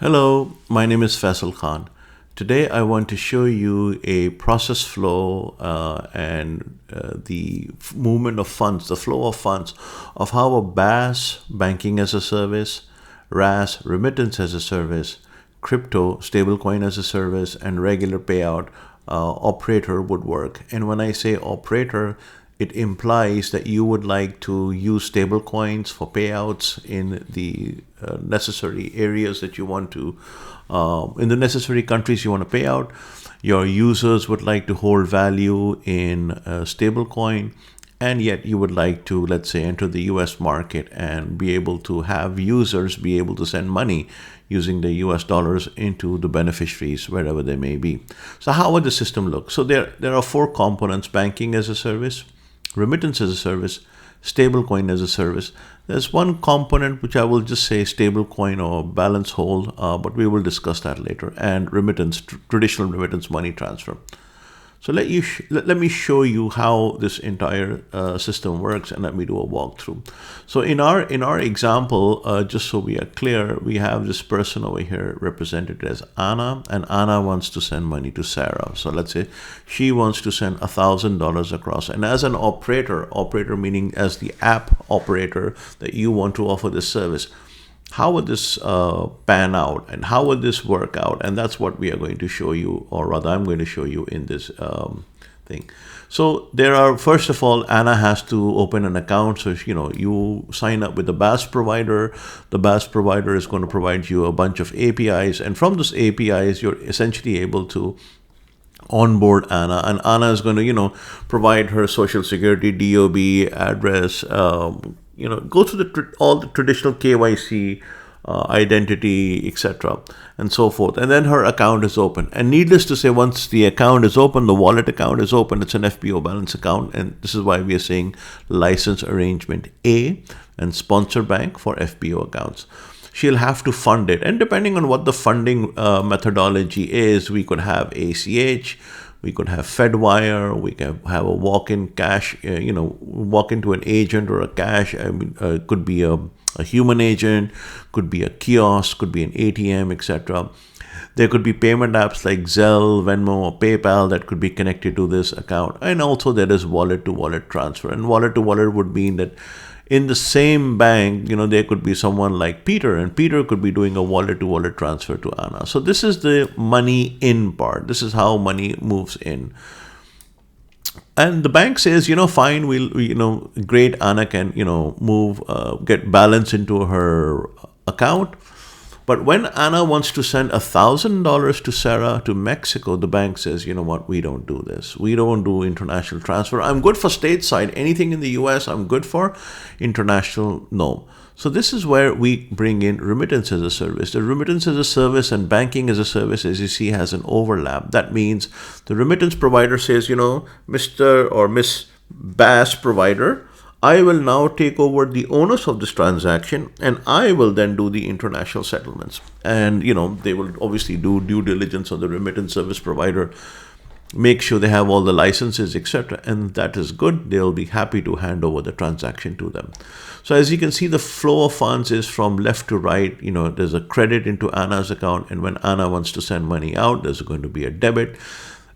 Hello, my name is Faisal Khan. Today I want to show you a process flow and the movement of funds, the flow of funds of how a BaaS, banking as a service, RaaS, remittance as a service, crypto, stablecoin as a service, and regular payout operator would work. And when I say operator, it implies that you would like to use stablecoins for payouts in the necessary areas that you want to, in the necessary countries you want to pay out. Your users would like to hold value in a stablecoin, and yet you would like to, let's say, enter the US market and be able to have users be able to send money using the US dollars into the beneficiaries wherever they may be. So how would the system look? So there are four components: banking as a service, remittance as a service, stablecoin as a service. There's one component which I will just say stablecoin or balance hold, but we will discuss that later, and remittance, traditional remittance money transfer. So let me show you how this entire system works, and let me do a walkthrough. So in our example, just so we are clear, we have this person over here represented as Anna, and Anna wants to send money to Sarah. So let's say she wants to send $1,000 across, and as an operator meaning as the app operator that you want to offer this service, how would this pan out and how would this work out? And that's what we are going to show you, or rather I'm going to show you in this thing. So first of all, Anna has to open an account. So, you sign up with the BaaS provider. The BaaS provider is going to provide you a bunch of APIs. And from those APIs, you're essentially able to onboard Anna, and Anna is going to, provide her social security, DOB, address, go through all the traditional KYC, identity, etc., and so forth. And then her account is open. And needless to say, once the account is open, the wallet account is open, it's an FBO balance account. And this is why we are saying license arrangement A and sponsor bank for FBO accounts. She'll have to fund it. And depending on what the funding methodology is, we could have ACH, we could have FedWire, we can have a walk-in cash, walk into an agent or a cash. Could be a human agent, could be a kiosk, could be an ATM, etc. There could be payment apps like Zelle, Venmo, or PayPal that could be connected to this account. And also there is wallet-to-wallet transfer. And wallet-to-wallet would mean that in the same bank, there could be someone like Peter, and Peter could be doing a wallet-to-wallet transfer to Anna. So this is the money in part. This is how money moves in. And the bank says, fine, great, Anna can, get balance into her account. But when Anna wants to send $1,000 to Sarah to Mexico, the bank says, you know what, we don't do this. We don't do international transfer. I'm good for stateside. Anything in the US, I'm good for. International, no. So this is where we bring in remittance as a service. The remittance as a service and banking as a service, as you see, has an overlap. That means the remittance provider says, Mr. or Miss BaaS provider, I will now take over the onus of this transaction, and I will then do the international settlements. And, they will obviously do due diligence on the remittance service provider, make sure they have all the licenses, etc. And that is good. They'll be happy to hand over the transaction to them. So as you can see, the flow of funds is from left to right. There's a credit into Anna's account, and when Anna wants to send money out, there's going to be a debit.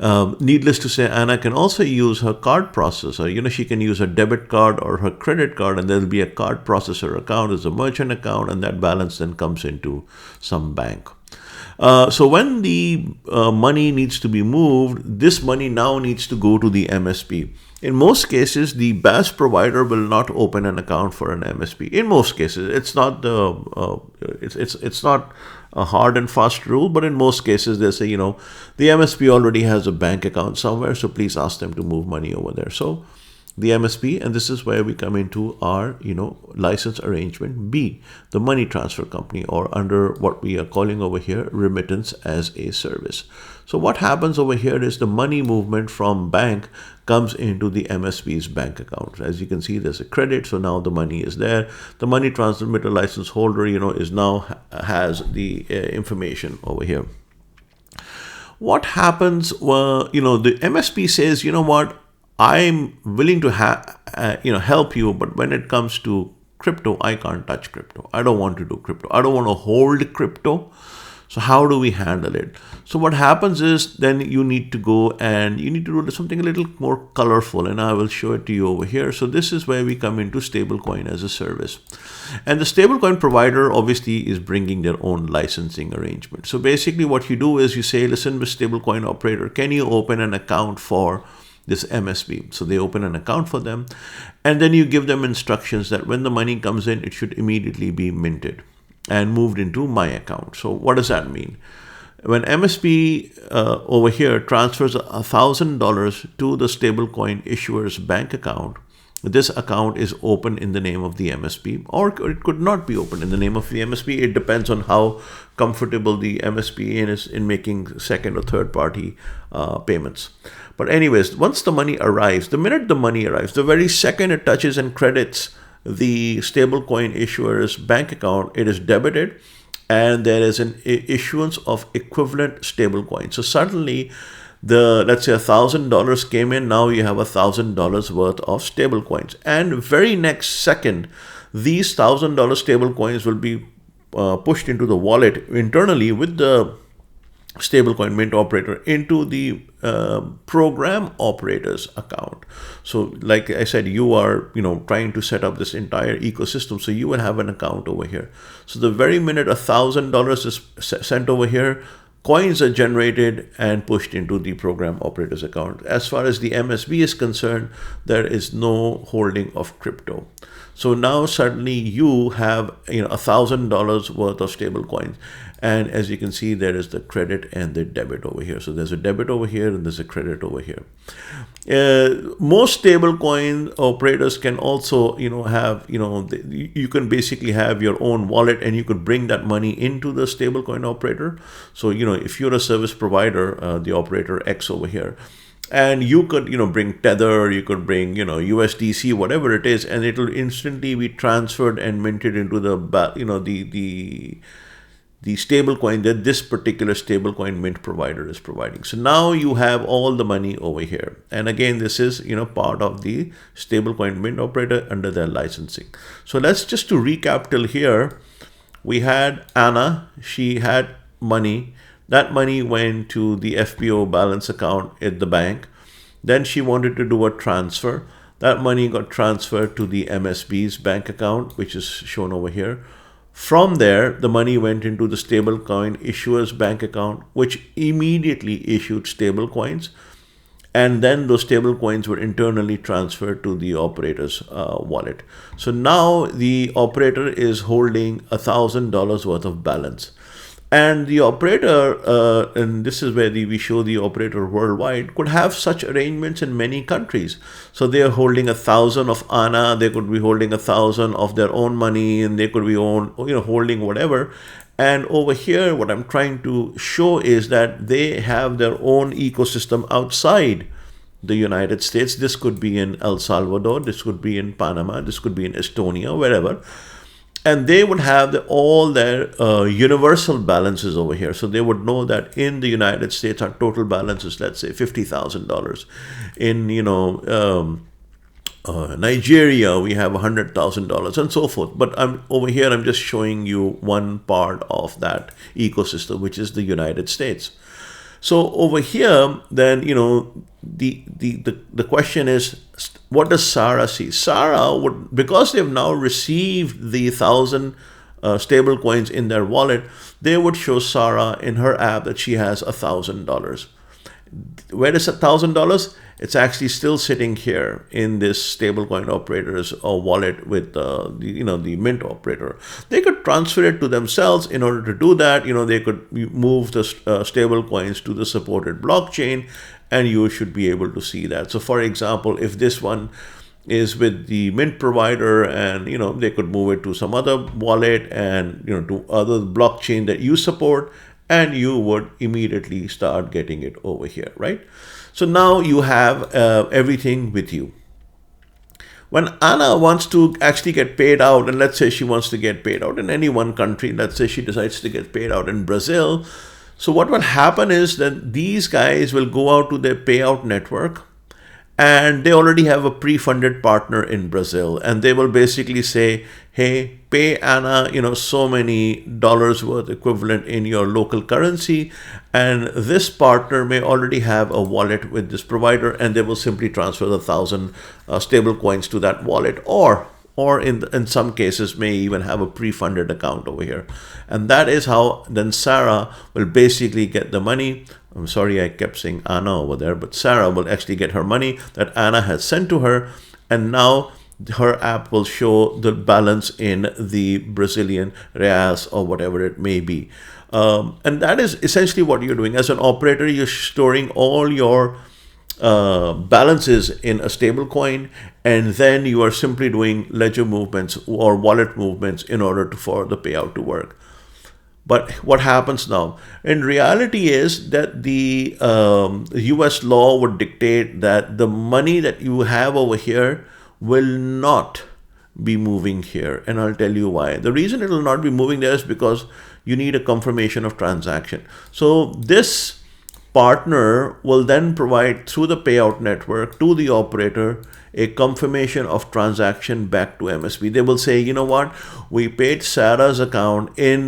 Needless to say, Anna can also use her card processor. She can use her debit card or her credit card, and there'll be a card processor account as a merchant account, and that balance then comes into some bank. So when the money needs to be moved, this money now needs to go to the MSP. In most cases, the BaaS provider will not open an account for an MSP. In most cases, it's not it's not a hard and fast rule, but in most cases they say, the MSP already has a bank account somewhere, so please ask them to move money over there. So the MSP, and this is where we come into our, license arrangement B, the money transfer company, or under what we are calling over here, remittance as a service. So what happens over here is the money movement from bank comes into the MSP's bank account. As you can see, there's a credit, so now the money is there. The money transmitter license holder, is now has the information over here. What happens? The MSP says, what? I'm willing to help you, but when it comes to crypto, I can't touch crypto. I don't want to do crypto. I don't want to hold crypto. So how do we handle it? So what happens is then you need to go and you need to do something a little more colorful, and I will show it to you over here. So this is where we come into stablecoin as a service. And the stablecoin provider obviously is bringing their own licensing arrangement. So basically what you do is you say, listen, with stablecoin operator, can you open an account for this MSB? So they open an account for them, and then you give them instructions that when the money comes in, it should immediately be minted and moved into my account. So what does that mean? When MSB over here transfers $1,000 to the stablecoin issuer's bank account, this account is open in the name of the MSB, or it could not be open in the name of the MSB. It depends on how comfortable the MSB is in making second or third party payments. But anyways, once the money arrives, the minute the money arrives, the very second it touches and credits the stablecoin issuer's bank account, it is debited, and there is an issuance of equivalent stablecoin. So suddenly, let's say $1,000 came in. Now you have $1,000 worth of stablecoins, and very next second, these $1,000 stablecoins will be pushed into the wallet internally with the stablecoin mint operator into the program operator's account. So like I said, you are trying to set up this entire ecosystem, so you will have an account over here. So the very minute $1,000 is sent over here, coins are generated and pushed into the program operator's account. As far as the MSB is concerned, there is no holding of crypto. So now suddenly you have $1,000 worth of stable coins. And as you can see, there is the credit and the debit over here. So there's a debit over here and there's a credit over here. Most stablecoin operators can also, have, you can basically have your own wallet and you could bring that money into the stablecoin operator. So, if you're a service provider, the operator X over here, and you could, bring Tether, you could bring, USDC, whatever it is, and it will instantly be transferred and minted into the stablecoin that this particular stablecoin mint provider is providing. So now you have all the money over here. And again, this is, part of the stablecoin mint operator under their licensing. So let's just to recap till here, we had Anna, she had money. That money went to the FPO balance account at the bank. Then she wanted to do a transfer. That money got transferred to the MSB's bank account, which is shown over here. From there, the money went into the stablecoin issuer's bank account, which immediately issued stablecoins. And then those stablecoins were internally transferred to the operator's wallet. So now the operator is holding $1,000 worth of balance. And the operator, and this is where we show the operator worldwide, could have such arrangements in many countries. So they are holding 1,000 of ANA, they could be holding 1,000 of their own money, and they could be holding whatever. And over here, what I'm trying to show is that they have their own ecosystem outside the United States. This could be in El Salvador, this could be in Panama, this could be in Estonia, wherever. And they would have all their universal balances over here. So they would know that in the United States, our total balance is, let's say, $50,000. In, Nigeria, we have $100,000 and so forth. But over here, I'm just showing you one part of that ecosystem, which is the United States. So over here, then, the question is, what does Sarah see? Sarah would, because they've now received the 1,000 stable coins in their wallet, they would show Sarah in her app that she has $1,000. Where is $1,000? It's actually still sitting here in this stablecoin operator's wallet with the mint operator. They could transfer it to themselves. In order to do that, they could move the stable coins to the supported blockchain, and you should be able to see that. So for example, if this one is with the mint provider, and they could move it to some other wallet and to other blockchain that you support, and you would immediately start getting it over here, right? So now you have everything with you. When Anna wants to actually get paid out, and let's say she wants to get paid out in any one country, let's say she decides to get paid out in Brazil. So what will happen is that these guys will go out to their payout network, and they already have a pre-funded partner in Brazil, and they will basically say, hey, pay Anna, so many dollars worth equivalent in your local currency, and this partner may already have a wallet with this provider, and they will simply transfer the 1,000 stable coins to that wallet, or in some cases may even have a pre-funded account over here. And that is how then Sarah will basically get the money. I'm sorry I kept saying Anna over there, but Sarah will actually get her money that Anna has sent to her, and now her app will show the balance in the Brazilian reais or whatever it may be. And that is essentially what you're doing. As an operator, you're storing all your balances in a stable coin, and then you are simply doing ledger movements or wallet movements in order for the payout to work. But what happens now? In reality is that the US law would dictate that the money that you have over here will not be moving here. And I'll tell you why. The reason it will not be moving there is because you need a confirmation of transaction. So this partner will then provide through the payout network to the operator a confirmation of transaction back to MSB. They will say, you know what, we paid Sarah's account in,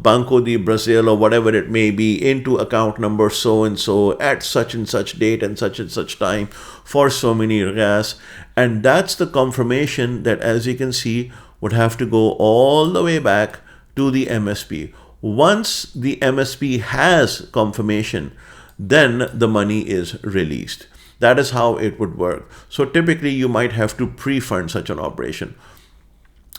Banco de Brazil or whatever it may be, into account number so and so at such and such date and such time for so many reais. And that's the confirmation that, as you can see, would have to go all the way back to the MSP. Once the MSP has confirmation, then the money is released. That is how it would work. So typically you might have to pre-fund such an operation.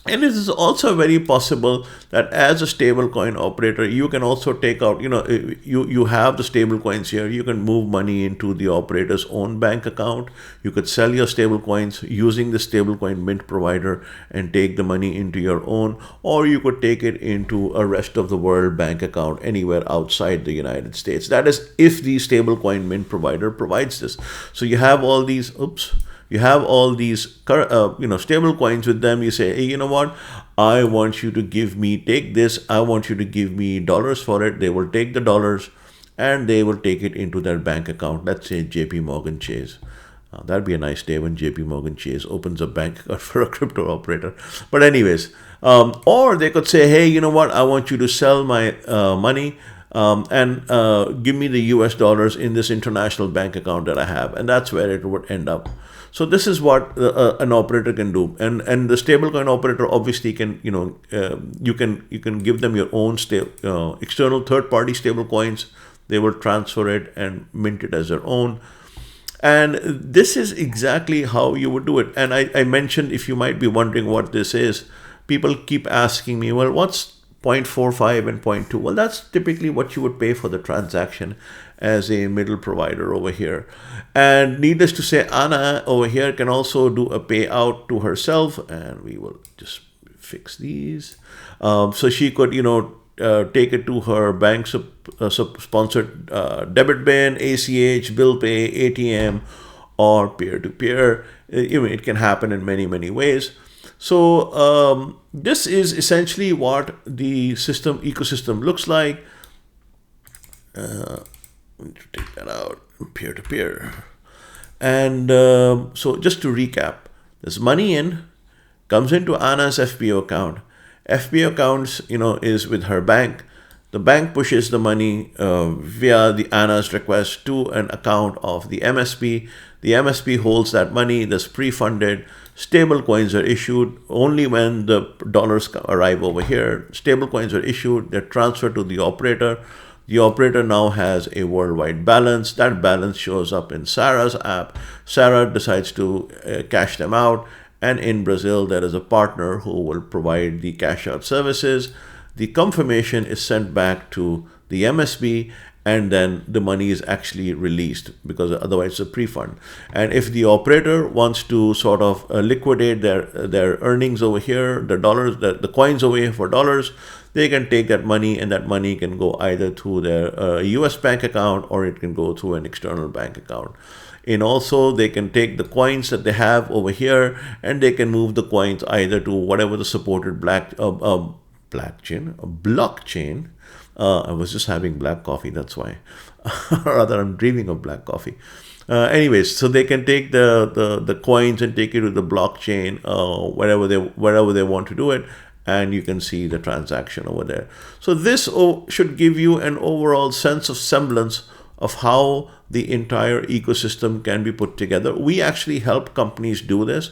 And it is also very possible that as a stablecoin operator, you can also take out, you have the stablecoins here. You can move money into the operator's own bank account. You could sell your stablecoins using the stablecoin mint provider and take the money into your own, or you could take it into a rest of the world bank account anywhere outside the United States. That is if the stablecoin mint provider provides this. So you have all these, you have all these stable coins with them. You say, hey, you know what, I want you to take this, I want you to give me dollars for it. They will take the dollars and they will take it into their bank account. Let's say JP Morgan Chase. That'd be a nice day when JP Morgan Chase opens a bank account for a crypto operator. But anyways, or they could say, hey, you know what, I want you to sell my money and give me the US dollars in this international bank account that I have. And that's where it would end up. So this is what an operator can do, and the stablecoin operator obviously can, you can give them your own external third-party stablecoins. They will transfer it and mint it as their own, and this is exactly how you would do it. And I mentioned, if you might be wondering what this is, people keep asking me, well, what's 0.45 and 0.2? Well, that's typically what you would pay for the transaction as a middle provider over here. And needless to say, Anna over here can also do a payout to herself, and we will just fix these. So she could, take it to her bank sponsored debit bin, ACH, bill pay, ATM, or peer-to-peer. It can happen in many, many ways. So this is essentially what the ecosystem looks like. We need to take that out, peer-to-peer. And so just to recap, there's money in, comes into Anna's FPO account. FPO accounts, is with her bank. The bank pushes the money via the Anna's request to an account of the MSP. The MSP holds that money that's pre-funded. Stable coins are issued only when the dollars arrive over here. Stable coins are issued, they're transferred to the operator. The operator now has a worldwide balance. That balance shows up in Sarah's app. Sarah decides to cash them out. And in Brazil, there is a partner who will provide the cash out services. The confirmation is sent back to the MSB, and then the money is actually released, because otherwise it's a pre-fund. And if the operator wants to sort of liquidate their earnings over here, the dollars, the coins over here for dollars, they can take that money, and that money can go either through their US bank account, or it can go through an external bank account. And also they can take the coins that they have over here, and they can move the coins either to whatever the supported blockchain I was just having black coffee, that's why. Or rather, I'm dreaming of black coffee. Anyways, so they can take the coins and take it to the blockchain, wherever they want to do it, and you can see the transaction over there. So this should give you an overall sense of semblance of how the entire ecosystem can be put together. We actually help companies do this.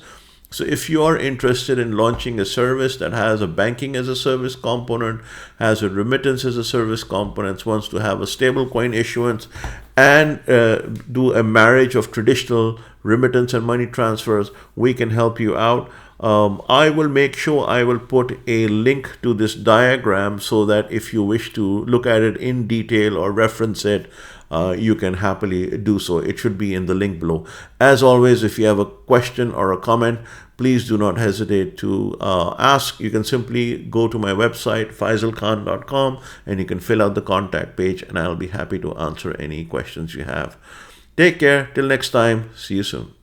So if you are interested in launching a service that has a banking as a service component, has a remittance as a service component, wants to have a stablecoin issuance, and do a marriage of traditional remittance and money transfers, we can help you out. I will make sure I will put a link to this diagram so that if you wish to look at it in detail or reference it, you can happily do so. It should be in the link below. As always, if you have a question or a comment, please do not hesitate to ask. You can simply go to my website, faisalkhan.com, and you can fill out the contact page, and I'll be happy to answer any questions you have. Take care. Till next time. See you soon.